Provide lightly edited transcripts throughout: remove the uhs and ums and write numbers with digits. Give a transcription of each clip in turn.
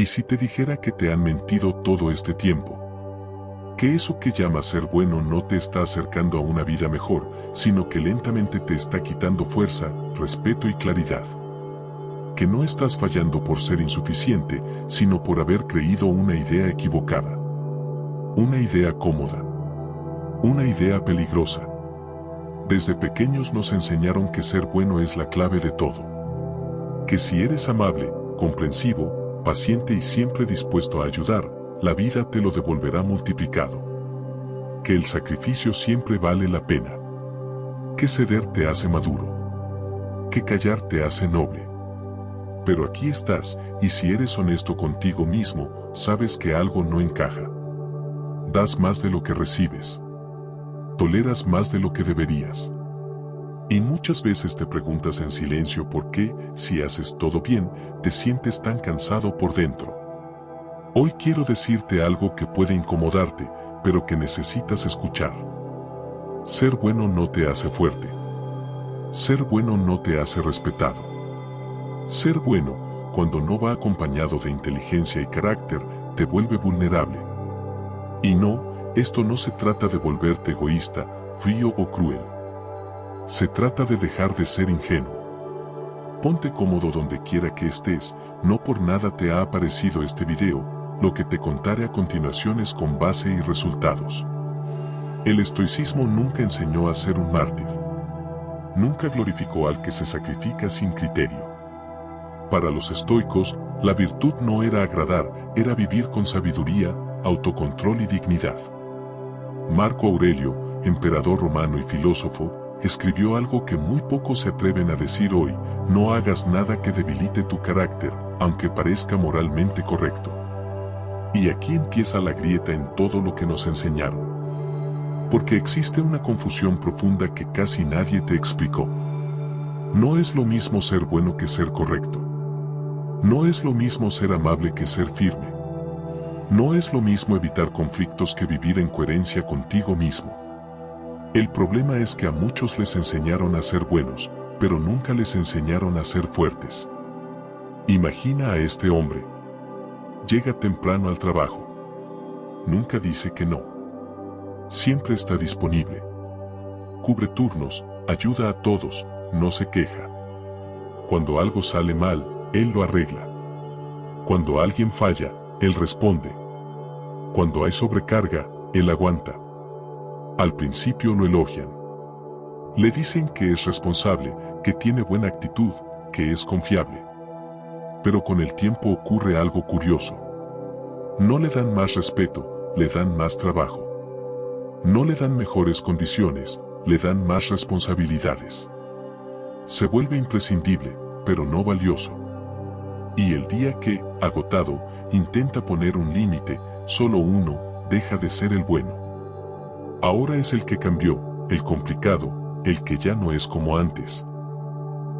¿Y si te dijera que te han mentido todo este tiempo? Que eso que llamas ser bueno no te está acercando a una vida mejor, sino que lentamente te está quitando fuerza, respeto y claridad. Que no estás fallando por ser insuficiente, sino por haber creído una idea equivocada. Una idea cómoda. Una idea peligrosa. Desde pequeños nos enseñaron que ser bueno es la clave de todo. Que si eres amable, comprensivo, paciente y siempre dispuesto a ayudar, la vida te lo devolverá multiplicado. Que el sacrificio siempre vale la pena. Que ceder te hace maduro. Que callar te hace noble. Pero aquí estás, y si eres honesto contigo mismo, sabes que algo no encaja. Das más de lo que recibes. Toleras más de lo que deberías. Y muchas veces te preguntas en silencio por qué, si haces todo bien, te sientes tan cansado por dentro. Hoy quiero decirte algo que puede incomodarte, pero que necesitas escuchar. Ser bueno no te hace fuerte. Ser bueno no te hace respetado. Ser bueno, cuando no va acompañado de inteligencia y carácter, te vuelve vulnerable. Y no, esto no se trata de volverte egoísta, frío o cruel. Se trata de dejar de ser ingenuo. Ponte cómodo donde quiera que estés, no por nada te ha aparecido este video. Lo que te contaré a continuación es con base y resultados. El estoicismo nunca enseñó a ser un mártir. Nunca glorificó al que se sacrifica sin criterio. Para los estoicos, la virtud no era agradar, era vivir con sabiduría, autocontrol y dignidad. Marco Aurelio, emperador romano y filósofo, escribió algo que muy pocos se atreven a decir hoy: no hagas nada que debilite tu carácter, aunque parezca moralmente correcto. Y aquí empieza la grieta en todo lo que nos enseñaron. Porque existe una confusión profunda que casi nadie te explicó. No es lo mismo ser bueno que ser correcto. No es lo mismo ser amable que ser firme. No es lo mismo evitar conflictos que vivir en coherencia contigo mismo. El problema es que a muchos les enseñaron a ser buenos, pero nunca les enseñaron a ser fuertes. Imagina a este hombre. Llega temprano al trabajo. Nunca dice que no. Siempre está disponible. Cubre turnos, ayuda a todos, no se queja. Cuando algo sale mal, él lo arregla. Cuando alguien falla, él responde. Cuando hay sobrecarga, él aguanta. Al principio lo elogian. Le dicen que es responsable, que tiene buena actitud, que es confiable. Pero con el tiempo ocurre algo curioso. No le dan más respeto, le dan más trabajo. No le dan mejores condiciones, le dan más responsabilidades. Se vuelve imprescindible, pero no valioso. Y el día que, agotado, intenta poner un límite, solo uno, deja de ser el bueno. Ahora es el que cambió, el complicado, el que ya no es como antes.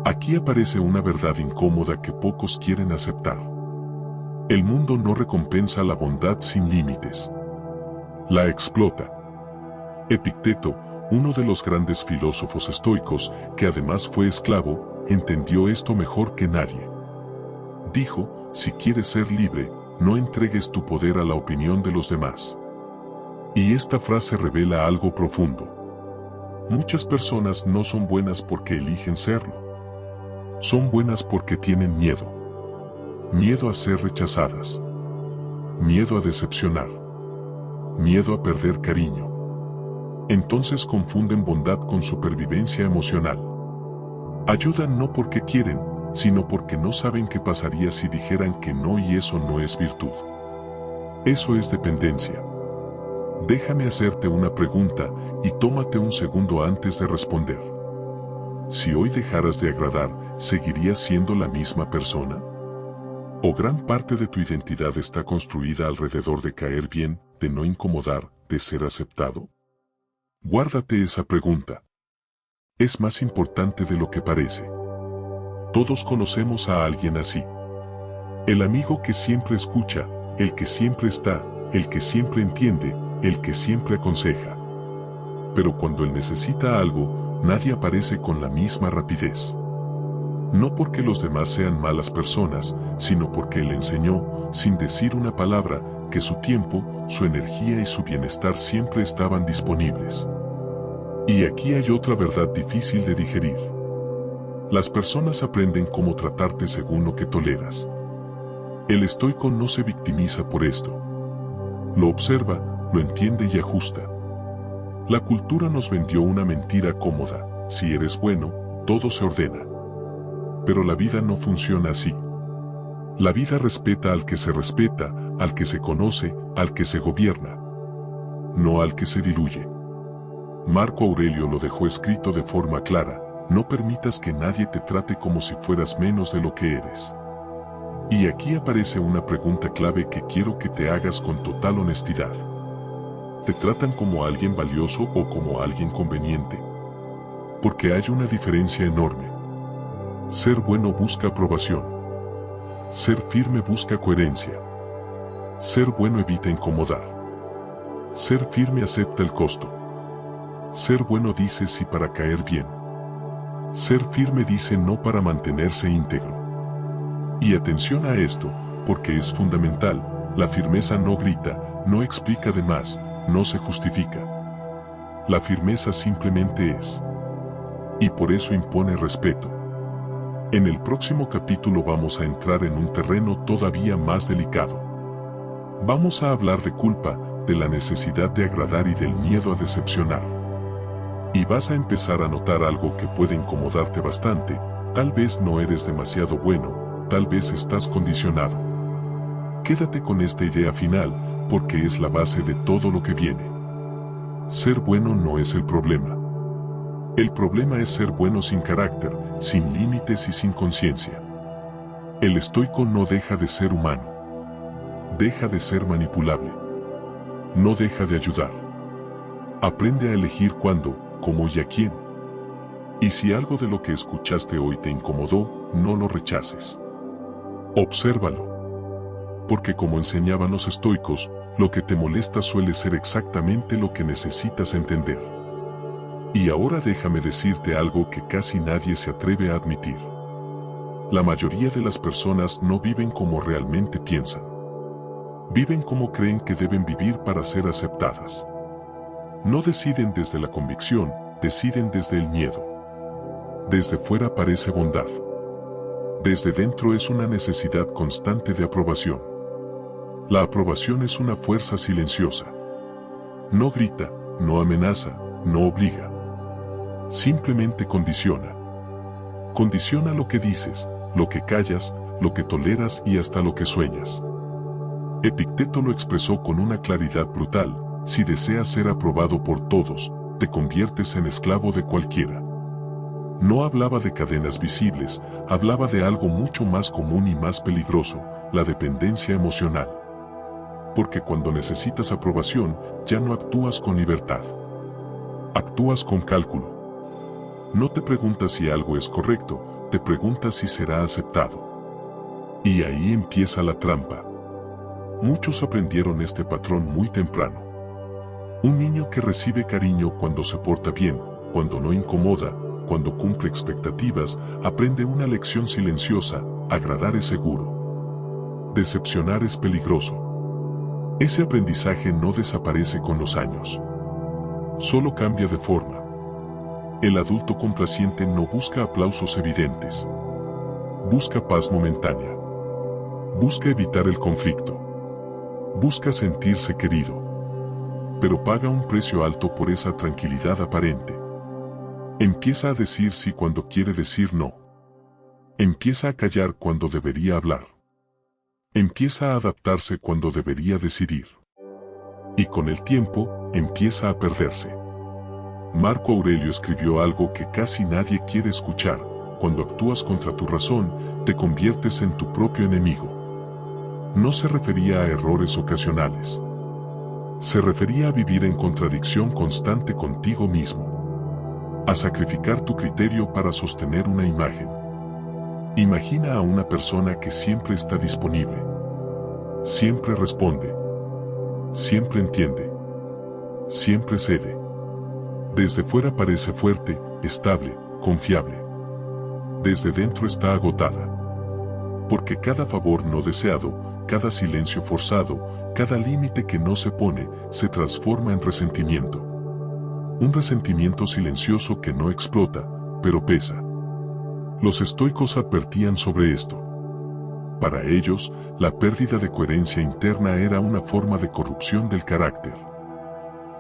Aquí aparece una verdad incómoda que pocos quieren aceptar. El mundo no recompensa la bondad sin límites. La explota. Epicteto, uno de los grandes filósofos estoicos, que además fue esclavo, entendió esto mejor que nadie. Dijo: si quieres ser libre, no entregues tu poder a la opinión de los demás. Y esta frase revela algo profundo. Muchas personas no son buenas porque eligen serlo. Son buenas porque tienen miedo. Miedo a ser rechazadas. Miedo a decepcionar. Miedo a perder cariño. Entonces confunden bondad con supervivencia emocional. Ayudan no porque quieren, sino porque no saben qué pasaría si dijeran que no, y eso no es virtud. Eso es dependencia. Déjame hacerte una pregunta y tómate un segundo antes de responder. Si hoy dejaras de agradar, ¿seguirías siendo la misma persona? ¿O gran parte de tu identidad está construida alrededor de caer bien, de no incomodar, de ser aceptado? Guárdate esa pregunta. Es más importante de lo que parece. Todos conocemos a alguien así. El amigo que siempre escucha, el que siempre está, el que siempre entiende, el que siempre aconseja. Pero cuando él necesita algo, nadie aparece con la misma rapidez. No porque los demás sean malas personas, sino porque Él enseñó, sin decir una palabra, que su tiempo, su energía y su bienestar siempre estaban disponibles. Y aquí hay otra verdad difícil de digerir. Las personas aprenden cómo tratarte según lo que toleras. El estoico no se victimiza por esto. Lo observa, lo entiende y ajusta. La cultura nos vendió una mentira cómoda: si eres bueno, todo se ordena. Pero la vida no funciona así. La vida respeta al que se respeta, al que se conoce, al que se gobierna, no al que se diluye. Marco Aurelio lo dejó escrito de forma clara: no permitas que nadie te trate como si fueras menos de lo que eres. Y aquí aparece una pregunta clave que quiero que te hagas con total honestidad. ¿Te tratan como alguien valioso o como alguien conveniente? Porque hay una diferencia enorme. Ser bueno busca aprobación. Ser firme busca coherencia. Ser bueno evita incomodar. Ser firme acepta el costo. Ser bueno dice sí para caer bien. Ser firme dice no para mantenerse íntegro. Y atención a esto, porque es fundamental: la firmeza no grita, no explica de más, no se justifica. La firmeza simplemente es. Y por eso impone respeto. En el próximo capítulo vamos a entrar en un terreno todavía más delicado. Vamos a hablar de culpa, de la necesidad de agradar y del miedo a decepcionar. Y vas a empezar a notar algo que puede incomodarte bastante: tal vez no eres demasiado bueno, tal vez estás condicionado. Quédate con esta idea final, porque es la base de todo lo que viene. Ser bueno no es el problema. El problema es ser bueno sin carácter, sin límites y sin conciencia. El estoico no deja de ser humano. Deja de ser manipulable. No deja de ayudar. Aprende a elegir cuándo, cómo y a quién. Y si algo de lo que escuchaste hoy te incomodó, no lo rechaces. Obsérvalo. Porque como enseñaban los estoicos, lo que te molesta suele ser exactamente lo que necesitas entender. Y ahora déjame decirte algo que casi nadie se atreve a admitir. La mayoría de las personas no viven como realmente piensan. Viven como creen que deben vivir para ser aceptadas. No deciden desde la convicción, deciden desde el miedo. Desde fuera parece bondad. Desde dentro es una necesidad constante de aprobación. La aprobación es una fuerza silenciosa. No grita, no amenaza, no obliga. Simplemente condiciona. Condiciona lo que dices, lo que callas, lo que toleras y hasta lo que sueñas. Epicteto lo expresó con una claridad brutal: si deseas ser aprobado por todos, te conviertes en esclavo de cualquiera. No hablaba de cadenas visibles, hablaba de algo mucho más común y más peligroso: la dependencia emocional. Porque cuando necesitas aprobación, ya no actúas con libertad. Actúas con cálculo. No te preguntas si algo es correcto, te preguntas si será aceptado. Y ahí empieza la trampa. Muchos aprendieron este patrón muy temprano. Un niño que recibe cariño cuando se porta bien, cuando no incomoda, cuando cumple expectativas, aprende una lección silenciosa: agradar es seguro. Decepcionar es peligroso. Ese aprendizaje no desaparece con los años. Solo cambia de forma. El adulto complaciente no busca aplausos evidentes. Busca paz momentánea. Busca evitar el conflicto. Busca sentirse querido. Pero paga un precio alto por esa tranquilidad aparente. Empieza a decir sí cuando quiere decir no. Empieza a callar cuando debería hablar. Empieza a adaptarse cuando debería decidir. Y con el tiempo, empieza a perderse. Marco Aurelio escribió algo que casi nadie quiere escuchar: cuando actúas contra tu razón, te conviertes en tu propio enemigo. No se refería a errores ocasionales. Se refería a vivir en contradicción constante contigo mismo. A sacrificar tu criterio para sostener una imagen. Imagina a una persona que siempre está disponible. Siempre responde. Siempre entiende. Siempre cede. Desde fuera parece fuerte, estable, confiable. desde dentro está agotada. Porque cada favor no deseado, cada silencio forzado, cada límite que no se pone, se transforma en resentimiento. Un resentimiento silencioso que no explota, pero pesa. Los estoicos advertían sobre esto. Para ellos, la pérdida de coherencia interna era una forma de corrupción del carácter.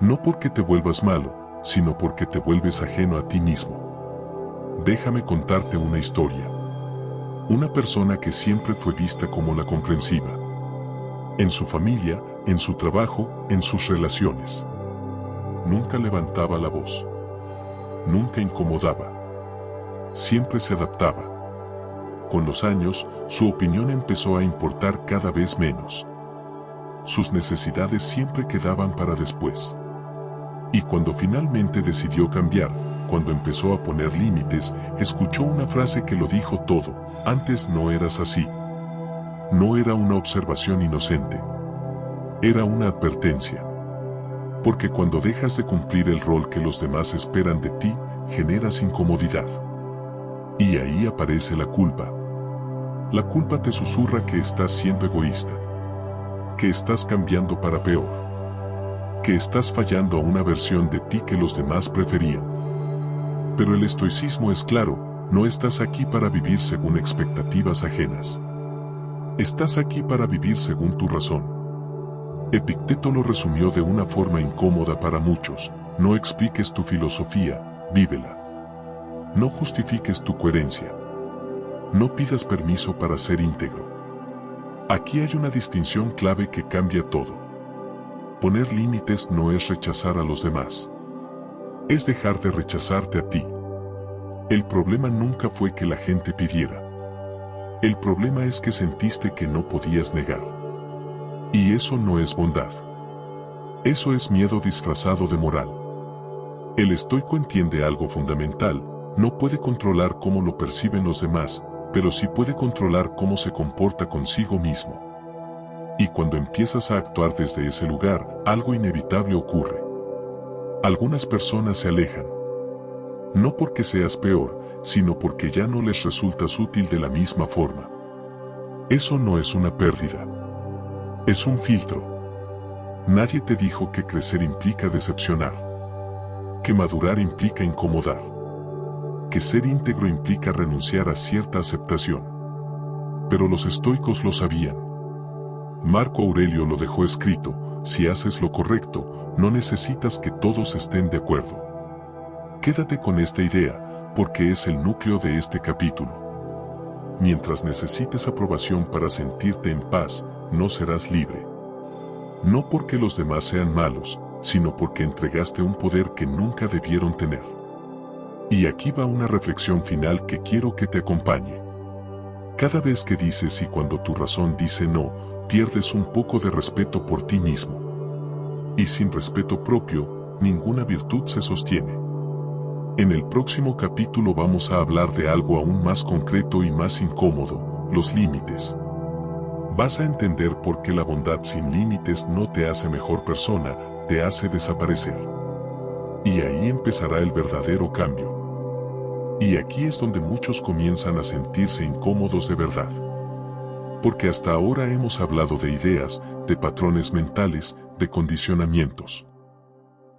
No porque te vuelvas malo, sino porque te vuelves ajeno a ti mismo. Déjame contarte una historia. Una persona que siempre fue vista como la comprensiva. En su familia, en su trabajo, en sus relaciones. Nunca levantaba la voz. Nunca incomodaba. Siempre se adaptaba. Con los años, su opinión empezó a importar cada vez menos. Sus necesidades siempre quedaban para después. Y cuando finalmente decidió cambiar, cuando empezó a poner límites, escuchó una frase que lo dijo todo: antes no eras así. No era una observación inocente. Era una advertencia. Porque cuando dejas de cumplir el rol que los demás esperan de ti, generas incomodidad. Y ahí aparece la culpa. La culpa te susurra que estás siendo egoísta. Que estás cambiando para peor. Que estás fallando a una versión de ti que los demás preferían. Pero el estoicismo es claro: no estás aquí para vivir según expectativas ajenas. Estás aquí para vivir según tu razón. Epicteto lo resumió de una forma incómoda para muchos: no expliques tu filosofía, vívela. No justifiques tu coherencia. No pidas permiso para ser íntegro. Aquí hay una distinción clave que cambia todo. Poner límites no es rechazar a los demás. Es dejar de rechazarte a ti. El problema nunca fue que la gente pidiera. El problema es que sentiste que no podías negar. Y eso no es bondad. Eso es miedo disfrazado de moral. El estoico entiende algo fundamental: no puede controlar cómo lo perciben los demás, pero sí puede controlar cómo se comporta consigo mismo. Y cuando empiezas a actuar desde ese lugar, algo inevitable ocurre. Algunas personas se alejan. No porque seas peor, sino porque ya no les resultas útil de la misma forma. Eso no es una pérdida. Es un filtro. Nadie te dijo que crecer implica decepcionar. Que madurar implica incomodar. Que ser íntegro implica renunciar a cierta aceptación. Pero los estoicos lo sabían. Marco Aurelio lo dejó escrito: si haces lo correcto, no necesitas que todos estén de acuerdo. Quédate con esta idea, porque es el núcleo de este capítulo. Mientras necesites aprobación para sentirte en paz, no serás libre. No porque los demás sean malos, sino porque entregaste un poder que nunca debieron tener. Y aquí va una reflexión final que quiero que te acompañe. Cada vez que dices y cuando tu razón dice no, pierdes un poco de respeto por ti mismo. Y sin respeto propio, ninguna virtud se sostiene. En el próximo capítulo vamos a hablar de algo aún más concreto y más incómodo: los límites. Vas a entender por qué la bondad sin límites no te hace mejor persona, te hace desaparecer. Y ahí empezará el verdadero cambio. Y aquí es donde muchos comienzan a sentirse incómodos de verdad. Porque hasta ahora hemos hablado de ideas, de patrones mentales, de condicionamientos.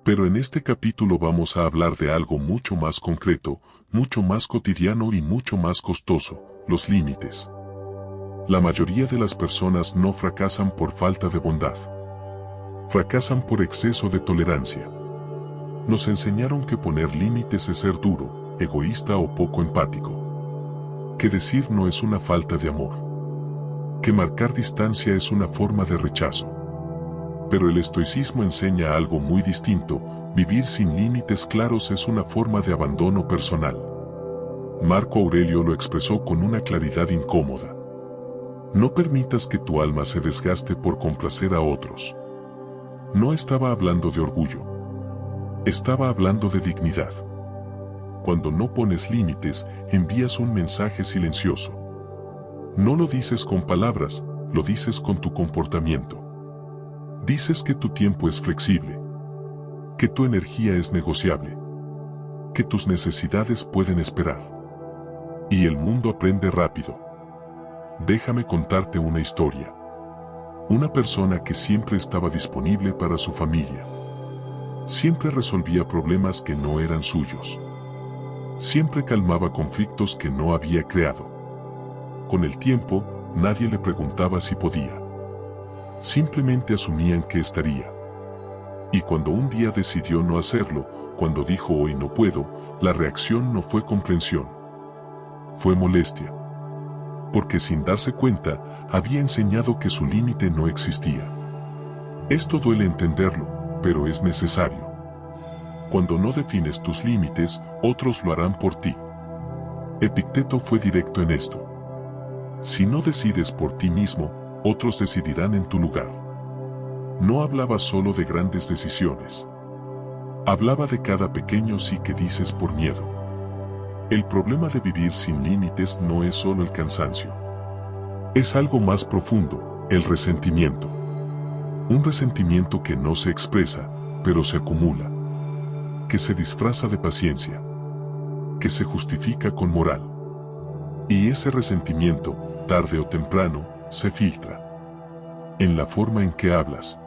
Pero en este capítulo vamos a hablar de algo mucho más concreto, mucho más cotidiano y mucho más costoso: los límites. La mayoría de las personas no fracasan por falta de bondad. Fracasan por exceso de tolerancia. Nos enseñaron que poner límites es ser duro, egoísta o poco empático. Que decir no es una falta de amor. Que marcar distancia es una forma de rechazo. Pero el estoicismo enseña algo muy distinto: vivir sin límites claros es una forma de abandono personal. Marco Aurelio lo expresó con una claridad incómoda: no permitas que tu alma se desgaste por complacer a otros. No estaba hablando de orgullo. Estaba hablando de dignidad. Cuando no pones límites, envías un mensaje silencioso. No lo dices con palabras, lo dices con tu comportamiento. Dices que tu tiempo es flexible, que tu energía es negociable, que tus necesidades pueden esperar. Y el mundo aprende rápido. Déjame contarte una historia. Una persona que siempre estaba disponible para su familia. Siempre resolvía problemas que no eran suyos. Siempre calmaba conflictos que no había creado. Con el tiempo, nadie le preguntaba si podía. Simplemente asumían que estaría. Y cuando un día decidió no hacerlo, cuando dijo hoy no puedo, la reacción no fue comprensión. Fue molestia. Porque sin darse cuenta, había enseñado que su límite no existía. Esto duele entenderlo, pero es necesario. Cuando no defines tus límites, otros lo harán por ti. Epicteto fue directo en esto. Si no decides por ti mismo, otros decidirán en tu lugar. No hablaba solo de grandes decisiones. Hablaba de cada pequeño sí que dices por miedo. El problema de vivir sin límites no es solo el cansancio. Es algo más profundo, el resentimiento. Un resentimiento que no se expresa, pero se acumula. Que se disfraza de paciencia. Que se justifica con moral. Y ese resentimiento, tarde o temprano, se filtra. En la forma en que hablas.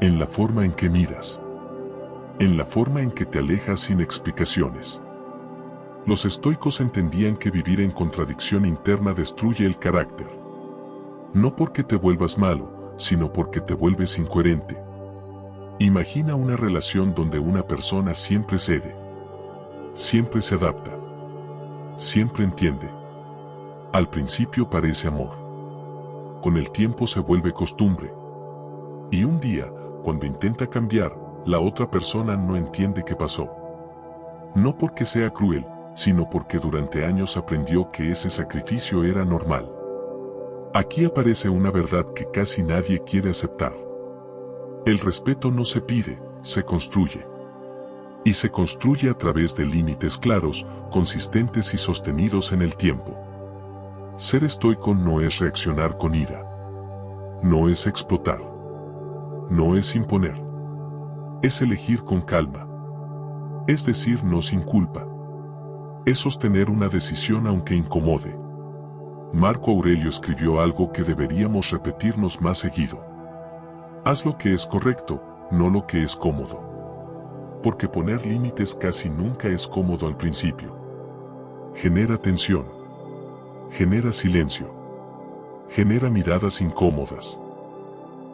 En la forma en que miras. En la forma en que te alejas sin explicaciones. Los estoicos entendían que vivir en contradicción interna destruye el carácter. No porque te vuelvas malo, sino porque te vuelves incoherente. Imagina una relación donde una persona siempre cede. Siempre se adapta. Siempre entiende. Al principio parece amor. Con el tiempo se vuelve costumbre. Y un día, cuando intenta cambiar, la otra persona no entiende qué pasó. No porque sea cruel, sino porque durante años aprendió que ese sacrificio era normal. Aquí aparece una verdad que casi nadie quiere aceptar. El respeto no se pide, se construye. Y se construye a través de límites claros, consistentes y sostenidos en el tiempo. Ser estoico no es reaccionar con ira. No es explotar. No es imponer. Es elegir con calma. Es decir no sin culpa. Es sostener una decisión aunque incomode. Marco Aurelio escribió algo que deberíamos repetirnos más seguido. Haz lo que es correcto, no lo que es cómodo. Porque poner límites casi nunca es cómodo al principio. Genera tensión. Genera silencio. Genera miradas incómodas.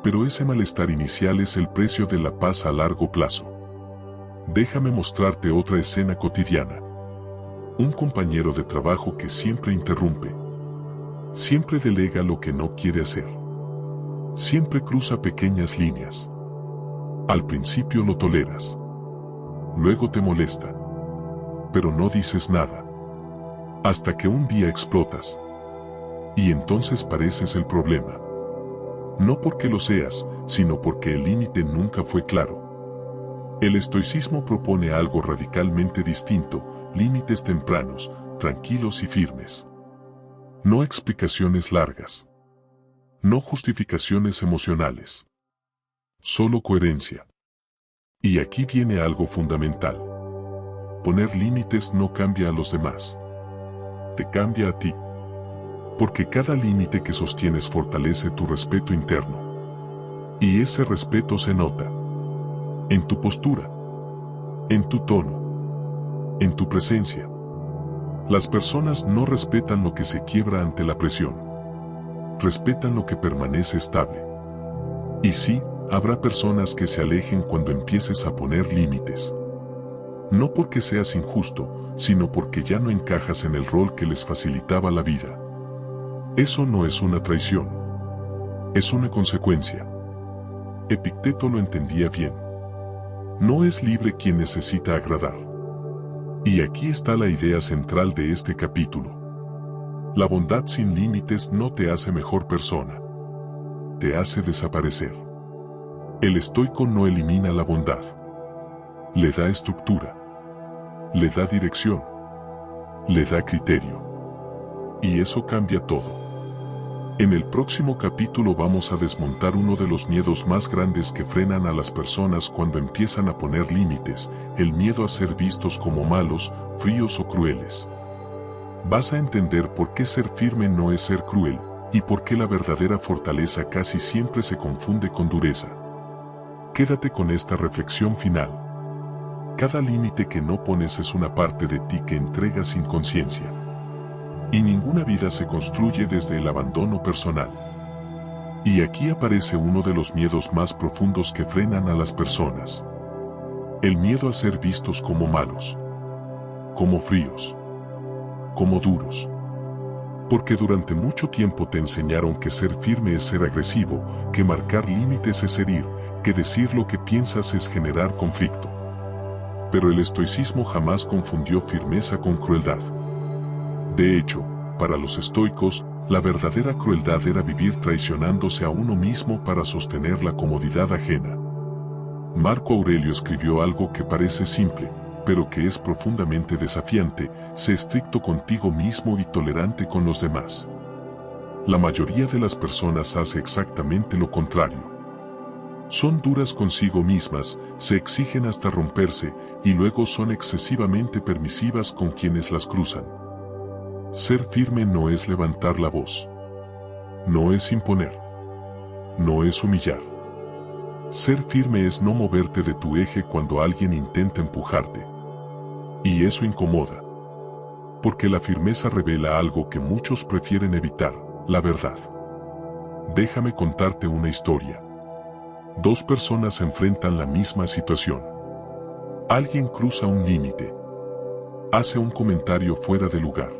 Pero ese malestar inicial es el precio de la paz a largo plazo. Déjame mostrarte otra escena cotidiana. Un compañero de trabajo que siempre interrumpe. Siempre delega lo que no quiere hacer. Siempre cruza pequeñas líneas. Al principio lo toleras. Luego te molesta. Pero no dices nada. Hasta que un día explotas. Y entonces pareces el problema. No porque lo seas, sino porque el límite nunca fue claro. El estoicismo propone algo radicalmente distinto, límites tempranos, tranquilos y firmes. No explicaciones largas. No justificaciones emocionales. Solo coherencia. Y aquí viene algo fundamental. Poner límites no cambia a los demás. Te cambia a ti. Porque cada límite que sostienes fortalece tu respeto interno. Y ese respeto se nota. En tu postura. En tu tono. En tu presencia. Las personas no respetan lo que se quiebra ante la presión. Respetan lo que permanece estable. Y sí, habrá personas que se alejen cuando empieces a poner límites. No porque seas injusto, sino porque ya no encajas en el rol que les facilitaba la vida. Eso no es una traición. Es una consecuencia. Epicteto lo entendía bien. No es libre quien necesita agradar. Y aquí está la idea central de este capítulo. La bondad sin límites no te hace mejor persona. Te hace desaparecer. El estoico no elimina la bondad. Le da estructura. Le da dirección. Le da criterio. Y eso cambia todo. En el próximo capítulo vamos a desmontar uno de los miedos más grandes que frenan a las personas cuando empiezan a poner límites, el miedo a ser vistos como malos, fríos o crueles. Vas a entender por qué ser firme no es ser cruel, y por qué la verdadera fortaleza casi siempre se confunde con dureza. Quédate con esta reflexión final. Cada límite que no pones es una parte de ti que entregas sin conciencia. Y ninguna vida se construye desde el abandono personal. Y aquí aparece uno de los miedos más profundos que frenan a las personas. El miedo a ser vistos como malos, como fríos, como duros. Porque durante mucho tiempo te enseñaron que ser firme es ser agresivo, que marcar límites es herir, que decir lo que piensas es generar conflicto. Pero el estoicismo jamás confundió firmeza con crueldad. De hecho, para los estoicos, la verdadera crueldad era vivir traicionándose a uno mismo para sostener la comodidad ajena. Marco Aurelio escribió algo que parece simple, pero que es profundamente desafiante: sé estricto contigo mismo y tolerante con los demás. La mayoría de las personas hace exactamente lo contrario. Son duras consigo mismas, se exigen hasta romperse, y luego son excesivamente permisivas con quienes las cruzan. Ser firme no es levantar la voz. No es imponer. No es humillar. Ser firme es no moverte de tu eje cuando alguien intenta empujarte. Y eso incomoda. Porque la firmeza revela algo que muchos prefieren evitar: la verdad. Déjame contarte una historia. Dos personas enfrentan la misma situación. Alguien cruza un límite. Hace un comentario fuera de lugar.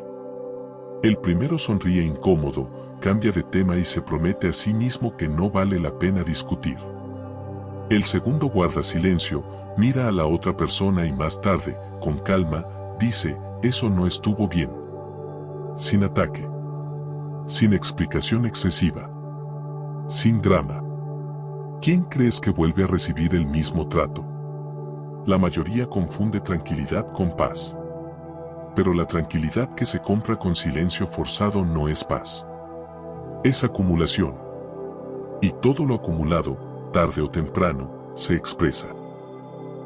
El primero sonríe incómodo, cambia de tema y se promete a sí mismo que no vale la pena discutir. El segundo guarda silencio, mira a la otra persona y más tarde, con calma, dice: eso no estuvo bien. Sin ataque. Sin explicación excesiva. Sin drama. ¿Quién crees que vuelve a recibir el mismo trato? La mayoría confunde tranquilidad con paz. Pero la tranquilidad que se compra con silencio forzado no es paz. Es acumulación. Y todo lo acumulado, tarde o temprano, se expresa.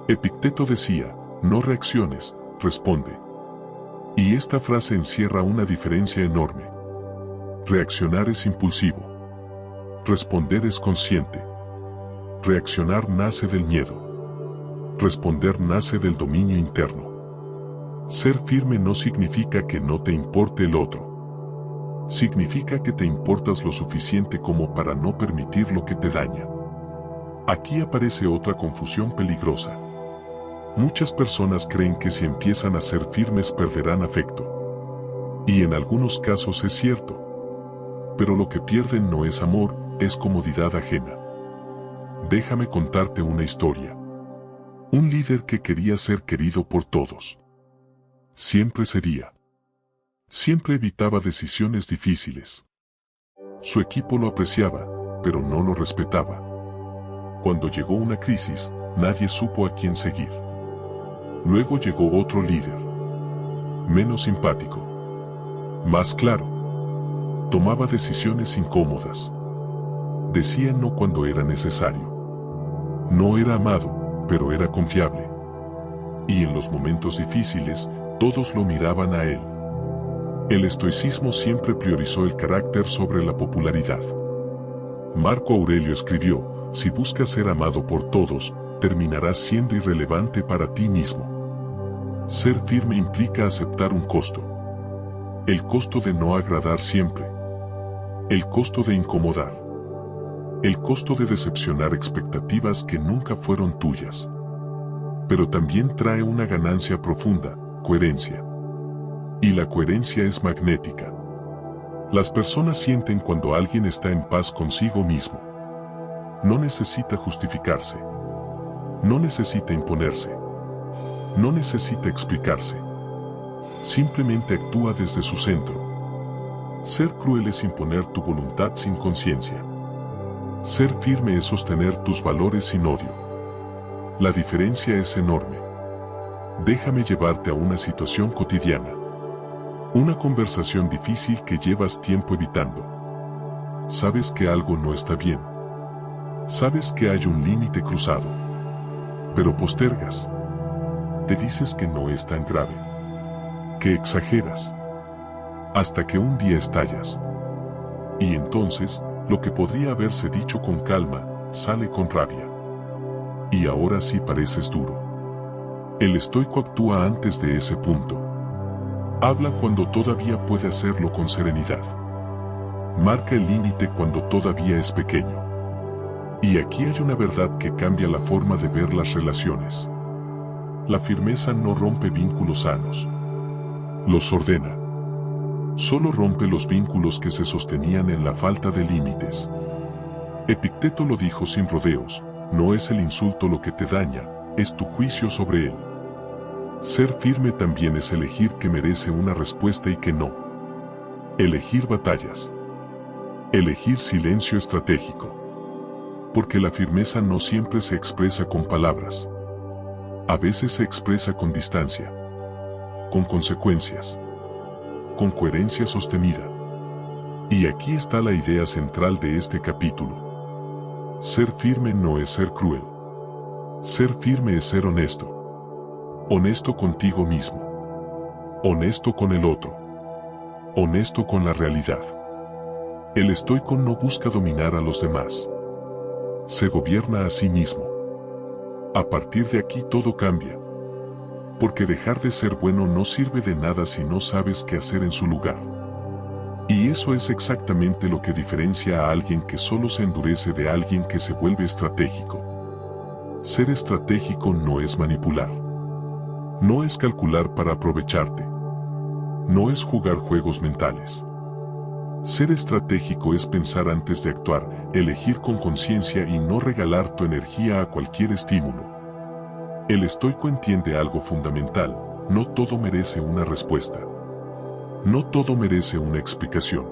Epicteto decía: no reacciones, responde. Y esta frase encierra una diferencia enorme. Reaccionar es impulsivo. Responder es consciente. Reaccionar nace del miedo. Responder nace del dominio interno. Ser firme no significa que no te importe el otro. Significa que te importas lo suficiente como para no permitir lo que te daña. Aquí aparece otra confusión peligrosa. Muchas personas creen que si empiezan a ser firmes perderán afecto. Y en algunos casos es cierto. Pero lo que pierden no es amor, es comodidad ajena. Déjame contarte una historia. Un líder que quería ser querido por todos. Siempre sería. Siempre evitaba decisiones difíciles. Su equipo lo apreciaba, pero no lo respetaba. Cuando llegó una crisis, nadie supo a quién seguir. Luego llegó otro líder. Menos simpático. Más claro. Tomaba decisiones incómodas. Decía no cuando era necesario. No era amado, pero era confiable. Y en los momentos difíciles, todos lo miraban a él. El estoicismo siempre priorizó el carácter sobre la popularidad. Marco Aurelio escribió: si buscas ser amado por todos, terminarás siendo irrelevante para ti mismo. Ser firme implica aceptar un costo. El costo de no agradar siempre. El costo de incomodar. El costo de decepcionar expectativas que nunca fueron tuyas. Pero también trae una ganancia profunda: coherencia. Y la coherencia es magnética. Las personas sienten cuando alguien está en paz consigo mismo. No necesita justificarse. No necesita imponerse. No necesita explicarse. Simplemente actúa desde su centro. Ser cruel es imponer tu voluntad sin conciencia. Ser firme es sostener tus valores sin odio. La diferencia es enorme. Déjame llevarte a una situación cotidiana. Una conversación difícil que llevas tiempo evitando. Sabes que algo no está bien. Sabes que hay un límite cruzado. Pero postergas. Te dices que no es tan grave. Que exageras. Hasta que un día estallas. Y entonces, lo que podría haberse dicho con calma, sale con rabia. Y ahora sí pareces duro. El estoico actúa antes de ese punto. Habla cuando todavía puede hacerlo con serenidad. Marca el límite cuando todavía es pequeño. Y aquí hay una verdad que cambia la forma de ver las relaciones. La firmeza no rompe vínculos sanos. Los ordena. Solo rompe los vínculos que se sostenían en la falta de límites. Epicteto lo dijo sin rodeos: no es el insulto lo que te daña, es tu juicio sobre él. Ser firme también es elegir que merece una respuesta y que no. Elegir batallas. Elegir silencio estratégico. Porque la firmeza no siempre se expresa con palabras. A veces se expresa con distancia. Con consecuencias. Con coherencia sostenida. Y aquí está la idea central de este capítulo. Ser firme no es ser cruel. Ser firme es ser honesto. Honesto contigo mismo. Honesto con el otro. Honesto con la realidad. El estoico no busca dominar a los demás. Se gobierna a sí mismo. A partir de aquí todo cambia. Porque dejar de ser bueno no sirve de nada si no sabes qué hacer en su lugar. Y eso es exactamente lo que diferencia a alguien que solo se endurece de alguien que se vuelve estratégico. Ser estratégico no es manipular. No es calcular para aprovecharte. No es jugar juegos mentales. Ser estratégico es pensar antes de actuar, elegir con conciencia y no regalar tu energía a cualquier estímulo. El estoico entiende algo fundamental: no todo merece una respuesta. No todo merece una explicación.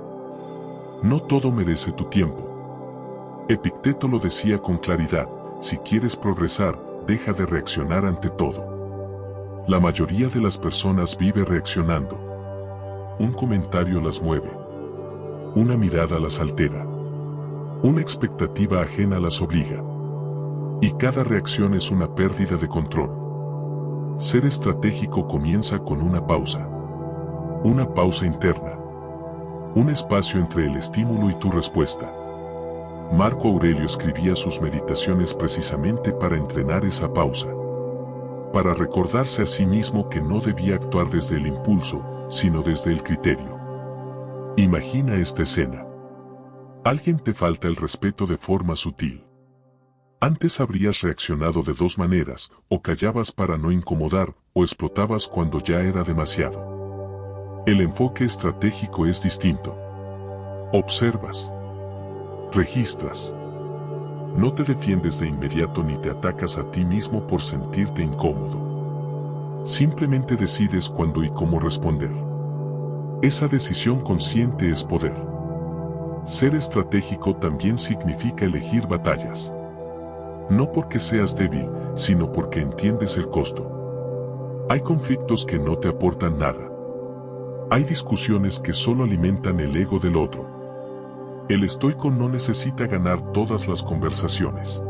No todo merece tu tiempo. Epicteto lo decía con claridad: si quieres progresar, deja de reaccionar ante todo. La mayoría de las personas vive reaccionando. Un comentario las mueve. Una mirada las altera. Una expectativa ajena las obliga. Y cada reacción es una pérdida de control. Ser estratégico comienza con una pausa. Una pausa interna. Un espacio entre el estímulo y tu respuesta. Marco Aurelio escribía sus meditaciones precisamente para entrenar esa pausa. Para recordarse a sí mismo que no debía actuar desde el impulso, sino desde el criterio. Imagina esta escena. Alguien te falta el respeto de forma sutil. Antes habrías reaccionado de dos maneras: o callabas para no incomodar, o explotabas cuando ya era demasiado. El enfoque estratégico es distinto. Observas. Registras. No te defiendes de inmediato ni te atacas a ti mismo por sentirte incómodo. Simplemente decides cuándo y cómo responder. Esa decisión consciente es poder. Ser estratégico también significa elegir batallas. No porque seas débil, sino porque entiendes el costo. Hay conflictos que no te aportan nada. Hay discusiones que solo alimentan el ego del otro. El estoico no necesita ganar todas las conversaciones.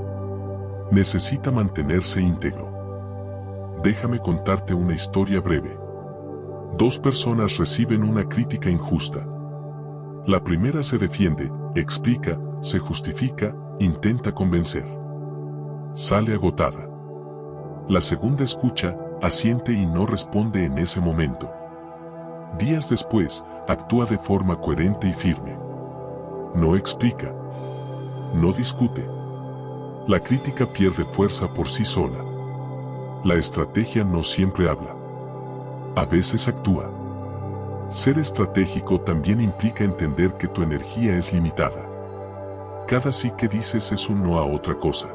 Necesita mantenerse íntegro. Déjame contarte una historia breve. Dos personas reciben una crítica injusta. La primera se defiende, explica, se justifica, intenta convencer. Sale agotada. La segunda escucha, asiente y no responde en ese momento. Días después, actúa de forma coherente y firme. No explica. No discute. La crítica pierde fuerza por sí sola. La estrategia no siempre habla. A veces actúa. Ser estratégico también implica entender que tu energía es limitada. Cada sí que dices es un no a otra cosa.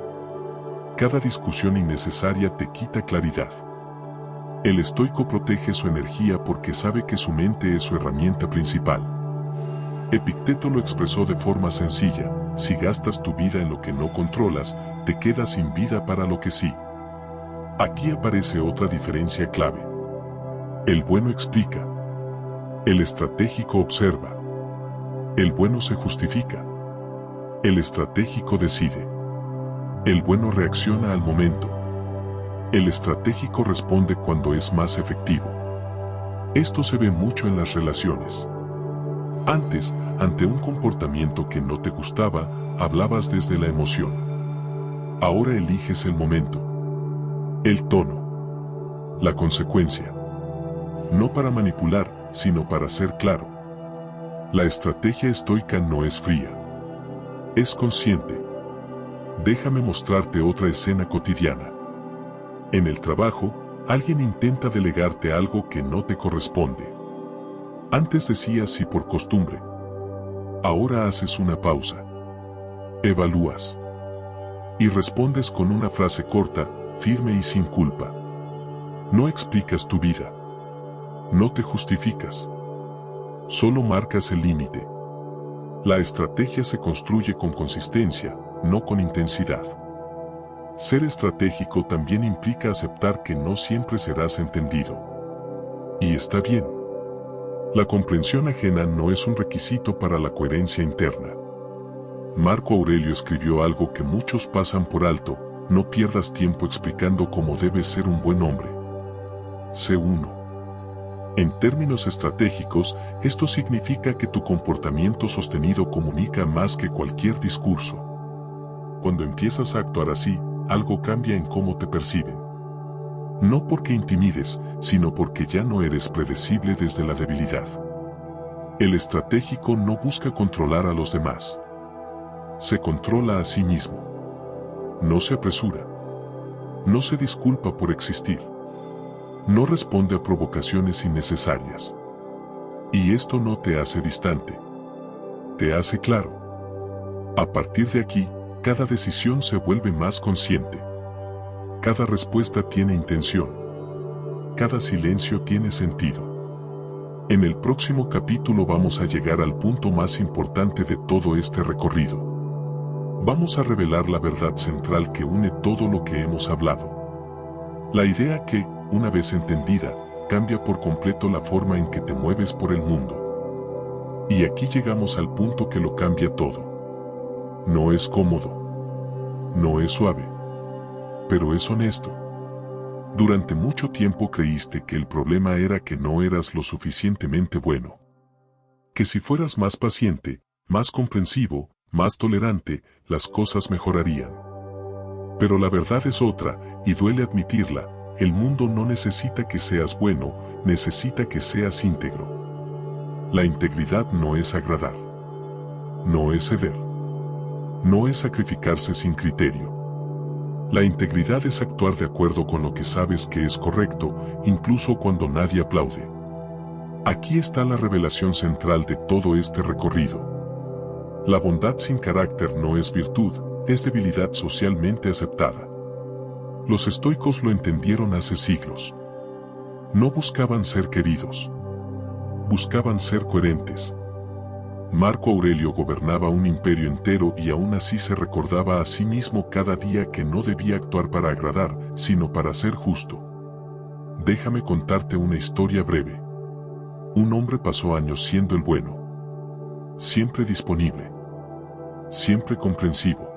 Cada discusión innecesaria te quita claridad. El estoico protege su energía porque sabe que su mente es su herramienta principal. Epicteto lo expresó de forma sencilla: si gastas tu vida en lo que no controlas, te quedas sin vida para lo que sí. Aquí aparece otra diferencia clave. El bueno explica. El estratégico observa. El bueno se justifica. El estratégico decide. El bueno reacciona al momento. El estratégico responde cuando es más efectivo. Esto se ve mucho en las relaciones. Antes, ante un comportamiento que no te gustaba, hablabas desde la emoción. Ahora eliges el momento, el tono, la consecuencia. No para manipular, sino para ser claro. La estrategia estoica no es fría. Es consciente. Déjame mostrarte otra escena cotidiana. En el trabajo, alguien intenta delegarte algo que no te corresponde. Antes decías sí por costumbre. Ahora haces una pausa. Evalúas. Y respondes con una frase corta, firme y sin culpa. No explicas tu vida. No te justificas. Solo marcas el límite. La estrategia se construye con consistencia, no con intensidad. Ser estratégico también implica aceptar que no siempre serás entendido. Y está bien. La comprensión ajena no es un requisito para la coherencia interna. Marco Aurelio escribió algo que muchos pasan por alto: no pierdas tiempo explicando cómo debes ser un buen hombre. Sé uno. En términos estratégicos, esto significa que tu comportamiento sostenido comunica más que cualquier discurso. Cuando empiezas a actuar así, algo cambia en cómo te perciben. No porque intimides, sino porque ya no eres predecible desde la debilidad. El estratégico no busca controlar a los demás. Se controla a sí mismo. No se apresura. No se disculpa por existir. No responde a provocaciones innecesarias. Y esto no te hace distante. Te hace claro. A partir de aquí, cada decisión se vuelve más consciente. Cada respuesta tiene intención. Cada silencio tiene sentido. En el próximo capítulo vamos a llegar al punto más importante de todo este recorrido. Vamos a revelar la verdad central que une todo lo que hemos hablado. La idea que, una vez entendida, cambia por completo la forma en que te mueves por el mundo. Y aquí llegamos al punto que lo cambia todo. No es cómodo. No es suave. Pero es honesto. Durante mucho tiempo creíste que el problema era que no eras lo suficientemente bueno. Que si fueras más paciente, más comprensivo, más tolerante, las cosas mejorarían. Pero la verdad es otra, y duele admitirla: el mundo no necesita que seas bueno, necesita que seas íntegro. La integridad no es agradar. No es ceder. No es sacrificarse sin criterio. La integridad es actuar de acuerdo con lo que sabes que es correcto, incluso cuando nadie aplaude. Aquí está la revelación central de todo este recorrido. La bondad sin carácter no es virtud, es debilidad socialmente aceptada. Los estoicos lo entendieron hace siglos. No buscaban ser queridos. Buscaban ser coherentes. Marco Aurelio gobernaba un imperio entero y aún así se recordaba a sí mismo cada día que no debía actuar para agradar, sino para ser justo. Déjame contarte una historia breve. Un hombre pasó años siendo el bueno. Siempre disponible. Siempre comprensivo.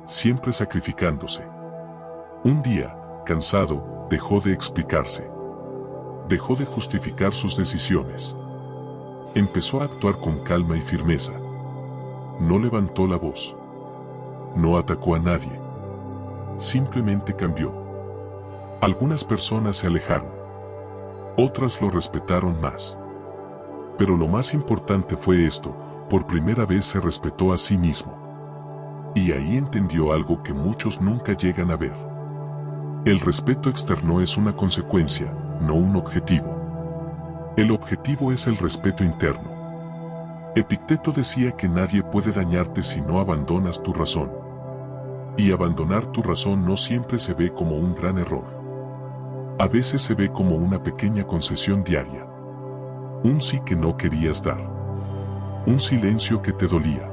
Siempre sacrificándose. Un día, cansado, dejó de explicarse. Dejó de justificar sus decisiones. Empezó a actuar con calma y firmeza. No levantó la voz. No atacó a nadie. Simplemente cambió. Algunas personas se alejaron. Otras lo respetaron más. Pero lo más importante fue esto: por primera vez se respetó a sí mismo. Y ahí entendió algo que muchos nunca llegan a ver. El respeto externo es una consecuencia, no un objetivo. El objetivo es el respeto interno. Epicteto decía que nadie puede dañarte si no abandonas tu razón. Y abandonar tu razón no siempre se ve como un gran error. A veces se ve como una pequeña concesión diaria. Un sí que no querías dar. Un silencio que te dolía.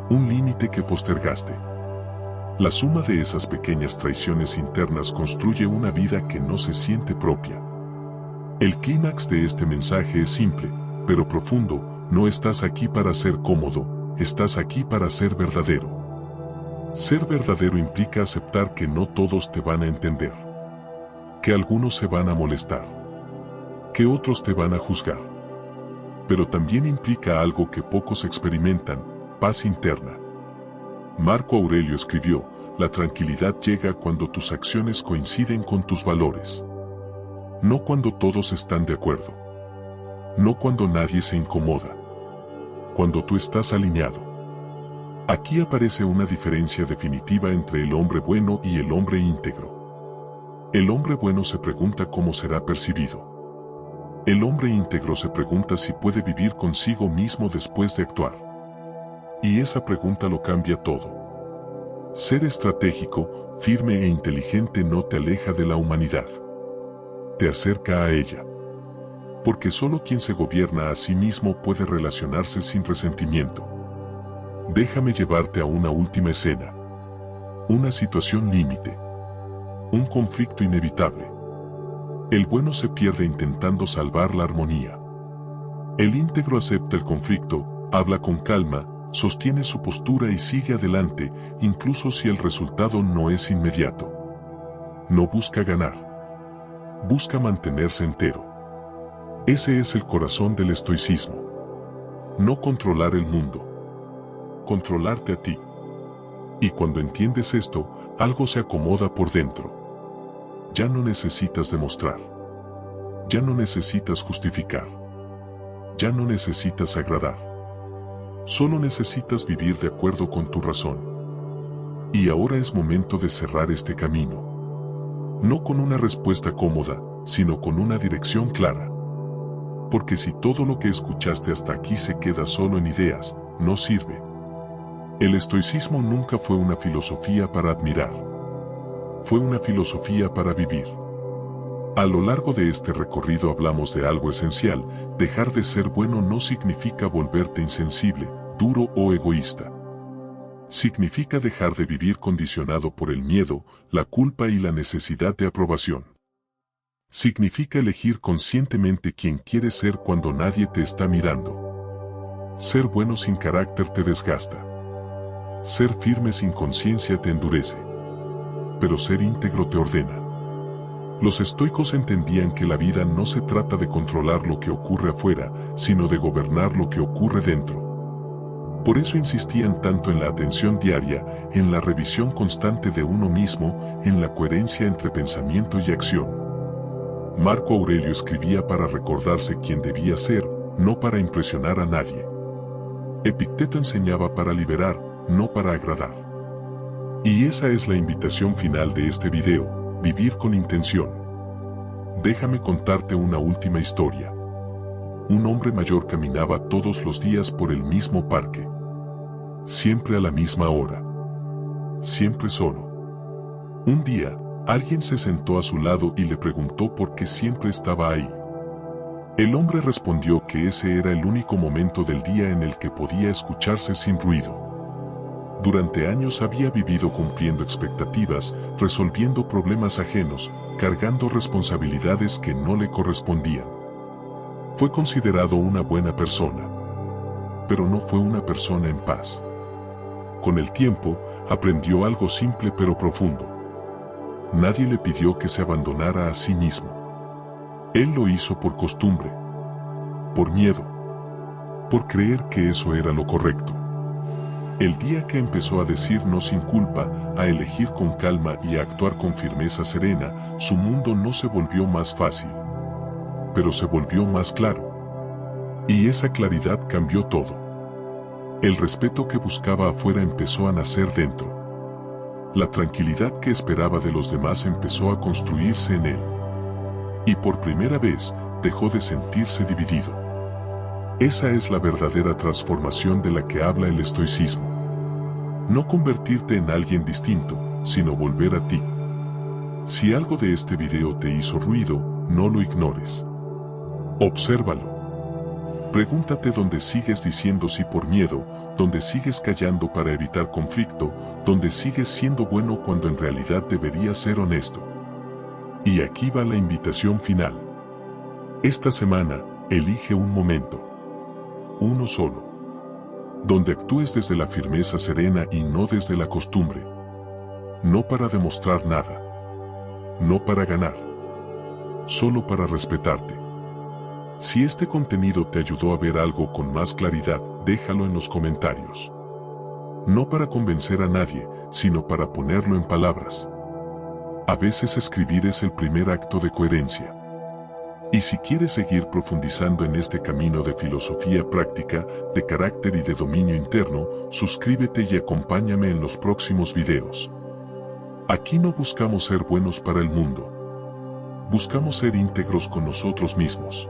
Un límite que postergaste. La suma de esas pequeñas traiciones internas construye una vida que no se siente propia. El clímax de este mensaje es simple, pero profundo: no estás aquí para ser cómodo, estás aquí para ser verdadero. Ser verdadero implica aceptar que no todos te van a entender. Que algunos se van a molestar. Que otros te van a juzgar. pero también implica algo que pocos experimentan: paz interna. Marco Aurelio escribió: la tranquilidad llega cuando tus acciones coinciden con tus valores. No cuando todos están de acuerdo. No cuando nadie se incomoda. Cuando tú estás alineado. Aquí aparece una diferencia definitiva entre el hombre bueno y el hombre íntegro. El hombre bueno se pregunta cómo será percibido. El hombre íntegro se pregunta si puede vivir consigo mismo después de actuar. Y esa pregunta lo cambia todo. Ser estratégico, firme e inteligente no te aleja de la humanidad. Te acerca a ella. Porque solo quien se gobierna a sí mismo puede relacionarse sin resentimiento. Déjame llevarte a una última escena. Una situación límite. Un conflicto inevitable. El bueno se pierde intentando salvar la armonía. El íntegro acepta el conflicto, habla con calma, sostiene su postura y sigue adelante, incluso si el resultado no es inmediato. No busca ganar. Busca mantenerse entero. Ese es el corazón del estoicismo. No controlar el mundo. Controlarte a ti. Y cuando entiendes esto, algo se acomoda por dentro. Ya no necesitas demostrar. Ya no necesitas justificar. Ya no necesitas agradar. Solo necesitas vivir de acuerdo con tu razón. Y ahora es momento de cerrar este camino. No con una respuesta cómoda, sino con una dirección clara. Porque si todo lo que escuchaste hasta aquí se queda solo en ideas, no sirve. El estoicismo nunca fue una filosofía para admirar. Fue una filosofía para vivir. A lo largo de este recorrido hablamos de algo esencial: dejar de ser bueno no significa volverte insensible, duro o egoísta. Significa dejar de vivir condicionado por el miedo, la culpa y la necesidad de aprobación. Significa elegir conscientemente quién quieres ser cuando nadie te está mirando. Ser bueno sin carácter te desgasta. Ser firme sin conciencia te endurece. Pero ser íntegro te ordena. Los estoicos entendían que la vida no se trata de controlar lo que ocurre afuera, sino de gobernar lo que ocurre dentro. Por eso insistían tanto en la atención diaria, en la revisión constante de uno mismo, en la coherencia entre pensamiento y acción. Marco Aurelio escribía para recordarse quién debía ser, no para impresionar a nadie. Epicteto enseñaba para liberar, no para agradar. Y esa es la invitación final de este video: vivir con intención. Déjame contarte una última historia. Un hombre mayor caminaba todos los días por el mismo parque. Siempre a la misma hora. Siempre solo. Un día, alguien se sentó a su lado y le preguntó por qué siempre estaba ahí. El hombre respondió que ese era el único momento del día en el que podía escucharse sin ruido. Durante años había vivido cumpliendo expectativas, resolviendo problemas ajenos, cargando responsabilidades que no le correspondían. Fue considerado una buena persona, pero no fue una persona en paz. Con el tiempo, aprendió algo simple pero profundo. Nadie le pidió que se abandonara a sí mismo. Él lo hizo por costumbre, por miedo, por creer que eso era lo correcto. El día que empezó a decir no sin culpa, a elegir con calma y a actuar con firmeza serena, su mundo no se volvió más fácil, pero se volvió más claro. Y esa claridad cambió todo. El respeto que buscaba afuera empezó a nacer dentro. La tranquilidad que esperaba de los demás empezó a construirse en él. Y por primera vez, dejó de sentirse dividido. Esa es la verdadera transformación de la que habla el estoicismo. No convertirte en alguien distinto, sino volver a ti. Si algo de este video te hizo ruido, no lo ignores. Obsérvalo. Pregúntate dónde sigues diciendo sí por miedo, dónde sigues callando para evitar conflicto, dónde sigues siendo bueno cuando en realidad deberías ser honesto. Y aquí va la invitación final. Esta semana, elige un momento. Uno solo. Donde actúes desde la firmeza serena y no desde la costumbre. No para demostrar nada. No para ganar. Solo para respetarte. Si este contenido te ayudó a ver algo con más claridad, déjalo en los comentarios. No para convencer a nadie, sino para ponerlo en palabras. A veces escribir es el primer acto de coherencia. Y si quieres seguir profundizando en este camino de filosofía práctica, de carácter y de dominio interno, suscríbete y acompáñame en los próximos videos. Aquí no buscamos ser buenos para el mundo. Buscamos ser íntegros con nosotros mismos.